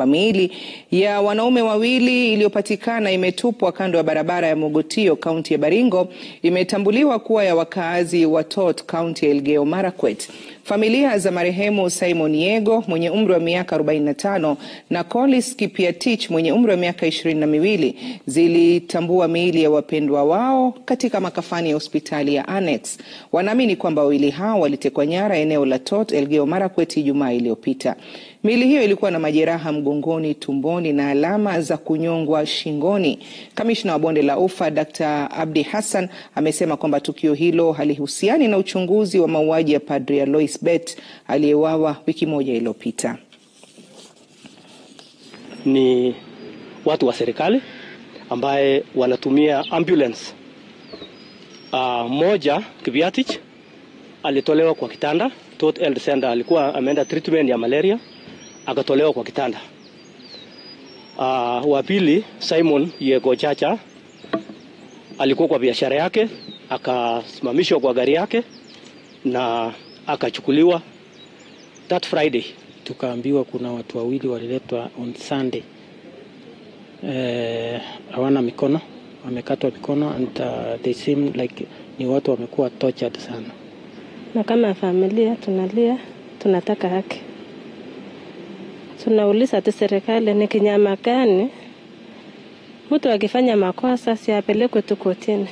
Miili ya wanaume wawili iliyopatikana imetupwa kando ya barabara ya Mogotio, kaunti ya Baringo, imetambuliwa kuwa ya wakaazi wa Tot, kaunti ya Elgeyo Marakwet. Familia za marehemu Simon Yego mwenye umri wa miaka 45 na Collins Kipiatich mwenye umri wa miaka 22 zilitambua miili ya wapendwa wao katika makafani ya hospitali ya Annex. Wanaamini kwamba wawili hao walitekwa nyara eneo la Tot, Elgeyo Marakwet Ijumaa iliyopita. Miili hiyo ilikuwa na majeraha mgongoni, tumboni na alama za kunyongwa shingoni. Kamishna wa bonde la Ufa Dr. Abdi Hassan amesema kwamba tukio hilo halihusiani na uchunguzi wa mauaji ya Padri Alois Bet aliyeuawa wiki moja iliyopita. Ni watu wa serikali ambaye wanatumia ambulance. Moja Kipiatich alitolewa kwa kitanda. Tot Health Center alikuwa ameenda treatment ya malaria, akatolewa kwa kitanda. Wa pili Simon Yego Chacha alikuwa kwa biashara yake, akasimamishwa kwa gari yake na akachukuliwa that Friday. Tukaambiwa kuna watu wawili waliletwa on Sunday. Hawana mikono, wamekatwa mikono and they seem like ni watu wamekuwa tortured sana. Na kama familia tunalia, tunataka haki. Tunauliza tu serikali ni kinyama gani mtu akifanya makosa si apelekwe tu kotini.